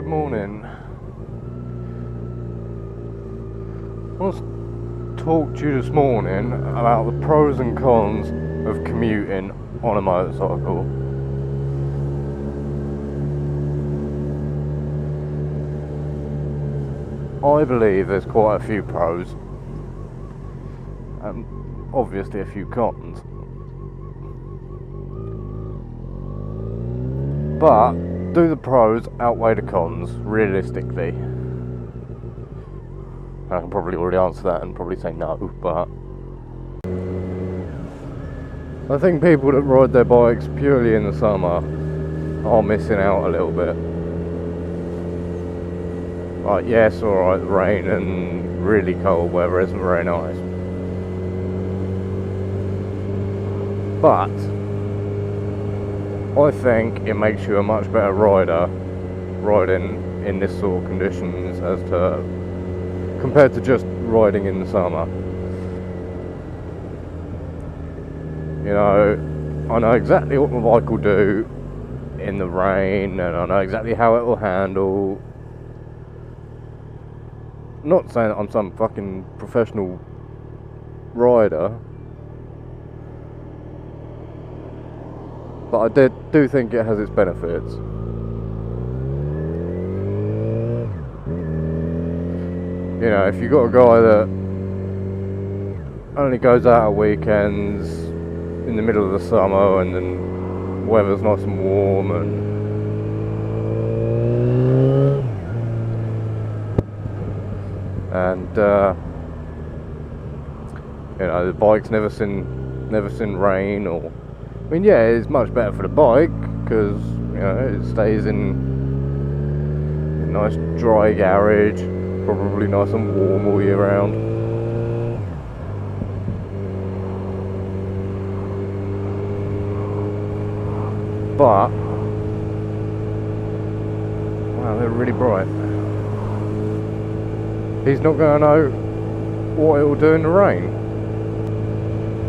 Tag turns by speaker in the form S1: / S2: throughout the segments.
S1: Good morning. I want to talk to you this morning about the pros and cons of commuting on a motorcycle. I believe there's quite a few pros and obviously a few cons. But do the pros outweigh the cons, realistically? I can probably already answer that and probably say no, but I think people that ride their bikes purely in the summer are missing out a little bit. Like, yes, alright, the rain and really cold weather isn't very nice. But I think it makes you a much better rider riding in this sort of conditions as to compared to just riding in the summer. You know, I know exactly what my bike will do in the rain, and I know exactly how it will handle. Not saying that I'm some fucking professional rider, but I do think it has its benefits. You know, if you've got a guy that only goes out on weekends in the middle of the summer and then weather's nice and warm and you know, the bike's never seen rain, or I mean, yeah, it's much better for the bike because, you know, it stays in a nice dry garage, probably nice and warm all year round. But wow, they're really bright. He's not going to know what it will do in the rain.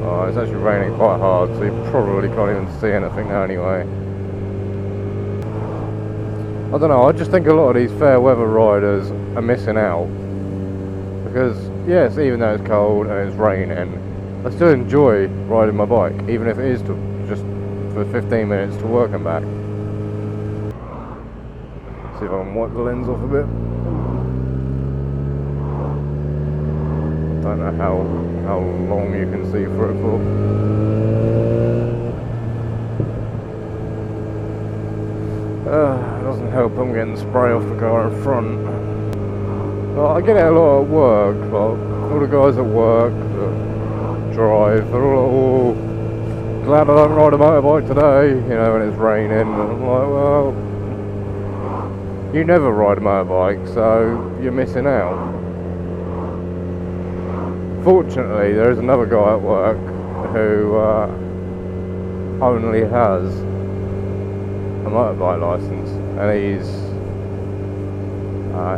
S1: Oh, it's actually raining quite hard, so you probably can't even see anything now anyway. I don't know, I just think a lot of these fair weather riders are missing out. Because, yes, even though it's cold and it's raining, I still enjoy riding my bike, even if it is just for 15 minutes to work and back. See if I can wipe the lens off a bit. I don't know how long you can see for it for. It doesn't help I'm getting spray off the car in front. Well, I get it a lot at work, like all the guys at work that drive, they're all like, oh, glad I don't ride a motorbike today, you know, when it's raining. And I'm like, well, you never ride a motorbike, so you're missing out. Fortunately, there is another guy at work who only has a motorbike license, and he's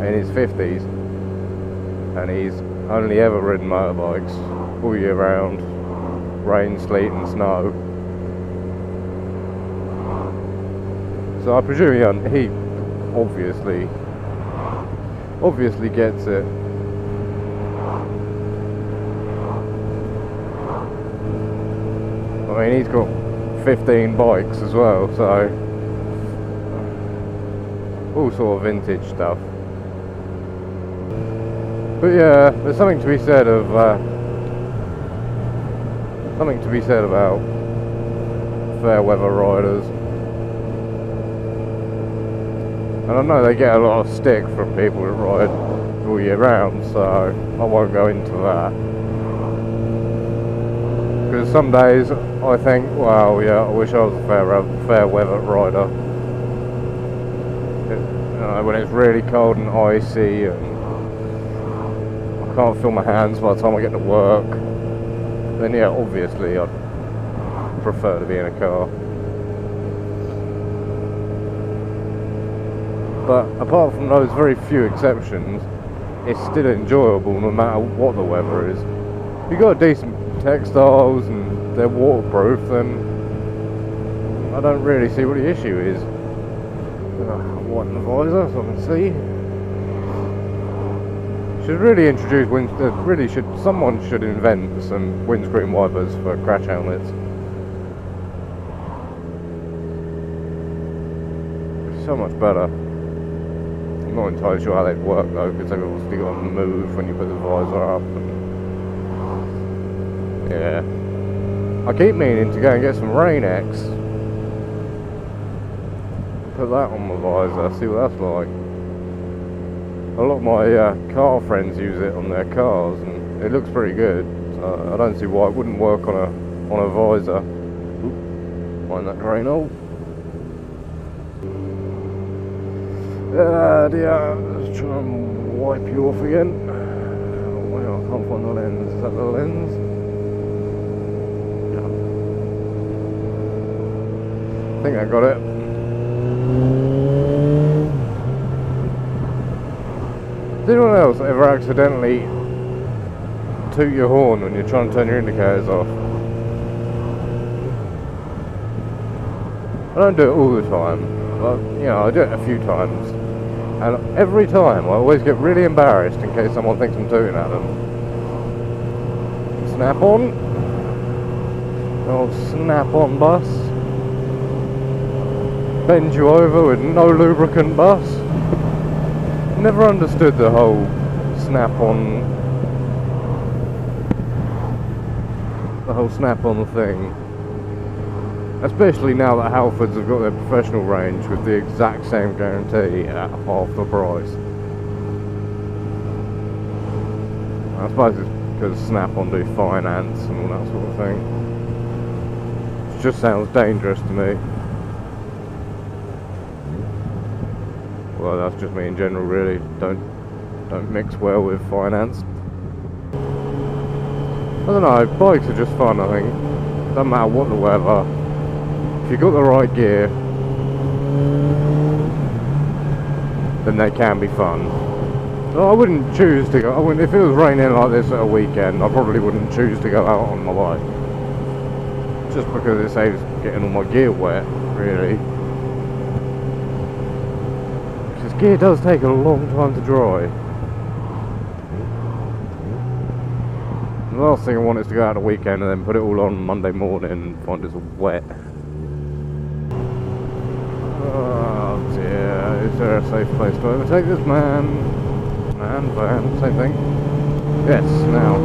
S1: in his 50s, and he's only ever ridden motorbikes all year round, rain, sleet and snow. So I presume he obviously gets it. I mean, he's got 15 bikes as well, so all sort of vintage stuff. But yeah, there's something to be said about fair weather riders. And I know they get a lot of stick from people that ride all year round, so I won't go into that. Because some days I think, wow, yeah, I wish I was a fair weather rider. You know, when it's really cold and icy and I can't feel my hands by the time I get to work, then yeah, obviously I'd prefer to be in a car. But apart from those very few exceptions, it's still enjoyable no matter what the weather is. If you've got decent textiles and they're waterproof, then I don't really see what the issue is. Widen the visor so I can see. Should really introduce someone should invent some windscreen wipers for crash helmets. It's so much better. I'm not entirely sure how they'd work though, because they've obviously got to move when you put the visor up. And yeah. I keep meaning to go and get some Rain X. Put that on my visor, see what that's like. A lot of my car friends use it on their cars, and it looks pretty good. So I don't see why it wouldn't work on a visor. Oop, find that drain hole. Dear, let's try and wipe you off again. Well, I can't find the lens. Is that the lens? Yeah. I think I got it. Did anyone else ever accidentally toot your horn when you're trying to turn your indicators off? I don't do it all the time, but you know, I do it a few times. And every time I always get really embarrassed in case someone thinks I'm tooting at them. Snap on. Old snap on bus. Bend you over with no lubricant bus. Never understood the whole snap-on thing. Especially now that Halfords have got their professional range with the exact same guarantee at half the price. I suppose it's because Snap-on do finance and all that sort of thing. It just sounds dangerous to me. Well, that's just me in general, really. Don't mix well with finance. I don't know, bikes are just fun, I think. Doesn't matter what the weather. If you've got the right gear, then they can be fun. Well, I wouldn't choose to go, if it was raining like this at a weekend, I probably wouldn't choose to go out on my bike. Just because it saves getting all my gear wet, really. Gear does take a long time to dry. The last thing I want is to go out on a weekend and then put it all on Monday morning and find it's all wet. Oh dear, is there a safe place to overtake this man? Van, same thing. Yes, now.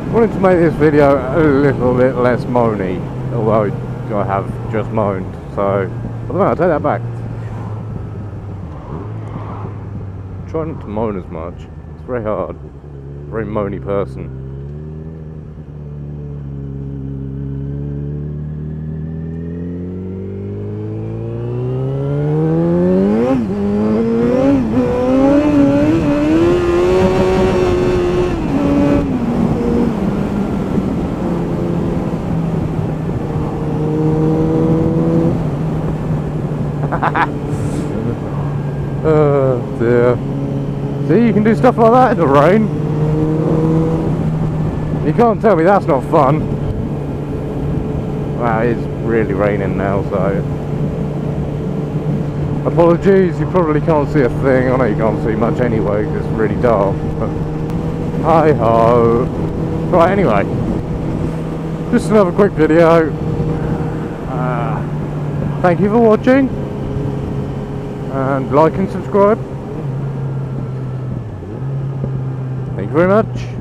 S1: I wanted to make this video a little bit less moany, although I have just moaned, so I don't know, I'll take that back. Try not to moan as much. It's very hard. Very moany person. Oh dear. See, you can do stuff like that in the rain. You can't tell me that's not fun. Well, it's really raining now, so... Apologies, you probably can't see a thing. I know you can't see much anyway, because it's really dark. But... Hi-ho. Right, anyway. Just another quick video. Thank you for watching. And like and subscribe. Thank you very much.